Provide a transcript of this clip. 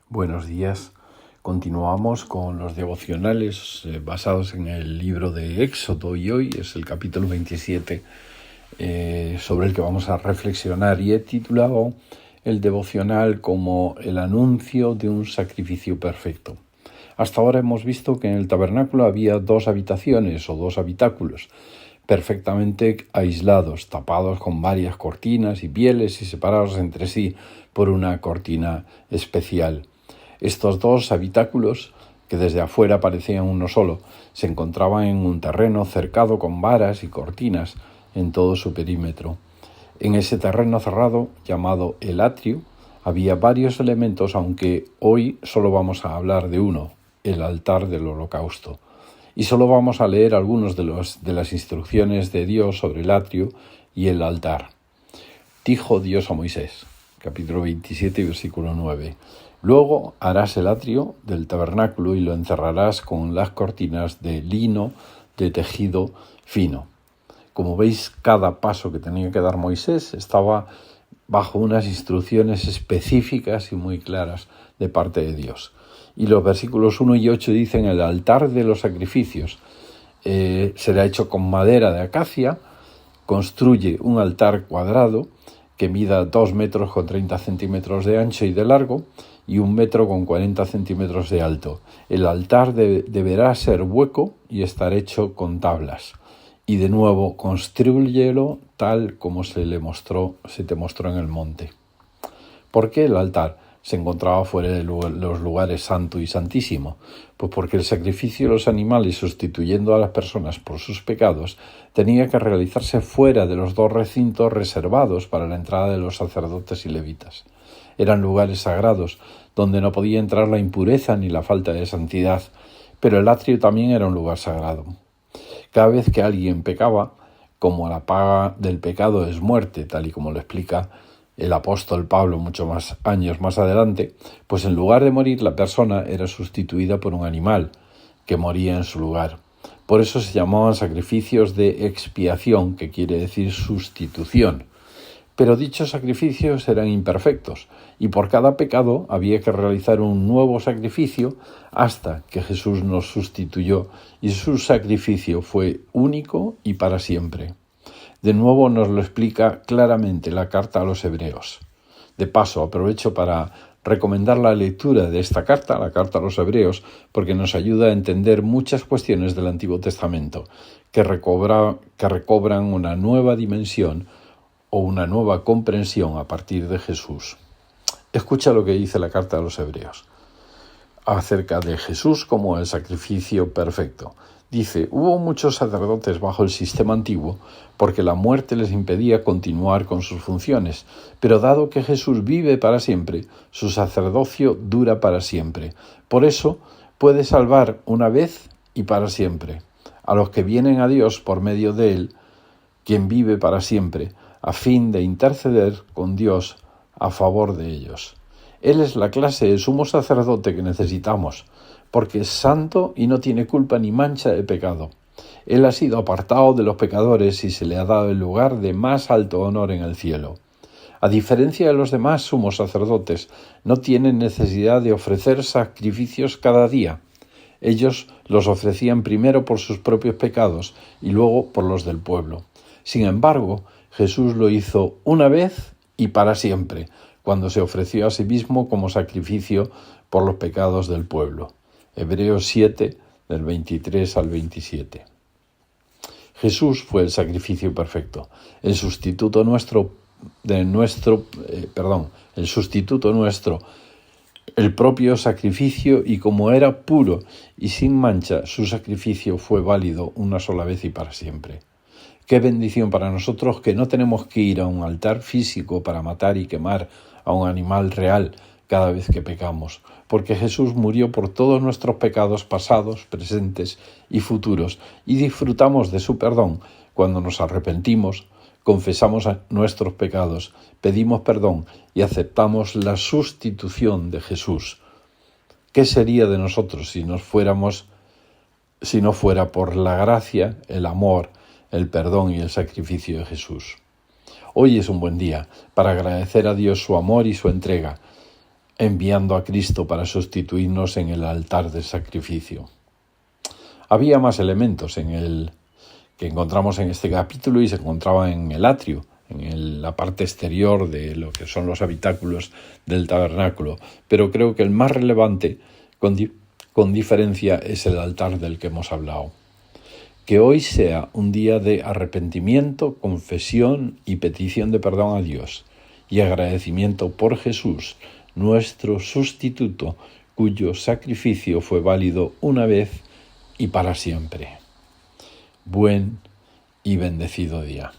Buenos días. Continuamos con los devocionales basados en el libro de Éxodo y hoy es el capítulo 27 sobre el que vamos a reflexionar y he titulado el devocional como el anuncio de un sacrificio perfecto. Hasta ahora hemos visto que en el tabernáculo había dos habitaciones o dos habitáculos perfectamente aislados, tapados con varias cortinas y pieles y separados entre sí por una cortina especial. Estos dos habitáculos, que desde afuera parecían uno solo, se encontraban en un terreno cercado con varas y cortinas en todo su perímetro. En ese terreno cerrado, llamado el atrio, había varios elementos, aunque hoy solo vamos a hablar de uno, el altar del holocausto. Y solo vamos a leer algunos de las instrucciones de Dios sobre el atrio y el altar. Dijo Dios a Moisés, capítulo 27, versículo 9. Luego harás el atrio del tabernáculo y lo encerrarás con las cortinas de lino de tejido fino. Como veis, cada paso que tenía que dar Moisés estaba bajo unas instrucciones específicas y muy claras de parte de Dios. Y los versículos 1 y 8 dicen: el altar de los sacrificios será hecho con madera de acacia, construye un altar cuadrado que mida 2 metros con 30 centímetros de ancho y de largo y 1 metro con 40 centímetros de alto. El altar deberá ser hueco y estar hecho con tablas. Y de nuevo, constrúyelo tal como se te mostró en el monte. ¿Por qué el altar se encontraba fuera de los lugares santo y santísimo? Pues porque el sacrificio de los animales, sustituyendo a las personas por sus pecados, tenía que realizarse fuera de los dos recintos reservados para la entrada de los sacerdotes y levitas. Eran lugares sagrados donde no podía entrar la impureza ni la falta de santidad, pero el atrio también era un lugar sagrado. Cada vez que alguien pecaba, como la paga del pecado es muerte, tal y como lo explica el apóstol Pablo muchos más años más adelante, pues en lugar de morir la persona era sustituida por un animal que moría en su lugar. Por eso se llamaban sacrificios de expiación, que quiere decir sustitución. Pero dichos sacrificios eran imperfectos y por cada pecado había que realizar un nuevo sacrificio hasta que Jesús nos sustituyó y su sacrificio fue único y para siempre. De nuevo nos lo explica claramente la carta a los Hebreos. De paso, aprovecho para recomendar la lectura de esta carta, la carta a los Hebreos, porque nos ayuda a entender muchas cuestiones del Antiguo Testamento que recobran una nueva dimensión o una nueva comprensión a partir de Jesús. Escucha lo que dice la carta a los Hebreos acerca de Jesús como el sacrificio perfecto. Dice: hubo muchos sacerdotes bajo el sistema antiguo porque la muerte les impedía continuar con sus funciones, pero dado que Jesús vive para siempre, su sacerdocio dura para siempre. Por eso puede salvar una vez y para siempre a los que vienen a Dios por medio de él, quien vive para siempre, a fin de interceder con Dios a favor de ellos. Él es la clase de sumo sacerdote que necesitamos, porque es santo y no tiene culpa ni mancha de pecado. Él ha sido apartado de los pecadores y se le ha dado el lugar de más alto honor en el cielo. A diferencia de los demás sumos sacerdotes, no tienen necesidad de ofrecer sacrificios cada día. Ellos los ofrecían primero por sus propios pecados y luego por los del pueblo. Sin embargo, Jesús lo hizo una vez y para siempre, cuando se ofreció a sí mismo como sacrificio por los pecados del pueblo. Hebreos 7, del 23 al 27. Jesús fue el sacrificio perfecto, el sustituto nuestro, el propio sacrificio, y como era puro y sin mancha, su sacrificio fue válido una sola vez y para siempre. Qué bendición para nosotros que no tenemos que ir a un altar físico para matar y quemar a un animal real cada vez que pecamos, porque Jesús murió por todos nuestros pecados pasados, presentes y futuros, y disfrutamos de su perdón cuando nos arrepentimos, confesamos nuestros pecados, pedimos perdón y aceptamos la sustitución de Jesús. ¿Qué sería de nosotros si no fuera por la gracia, el amor, el perdón y el sacrificio de Jesús? Hoy es un buen día para agradecer a Dios su amor y su entrega. enviando a Cristo para sustituirnos en el altar del sacrificio. Había más elementos que encontramos en este capítulo y se encontraban en el atrio, en la parte exterior de lo que son los habitáculos del tabernáculo, pero creo que el más relevante, con diferencia, es el altar del que hemos hablado. Que hoy sea un día de arrepentimiento, confesión y petición de perdón a Dios, y agradecimiento por Jesús, nuestro sustituto, cuyo sacrificio fue válido una vez y para siempre. Buen y bendecido día.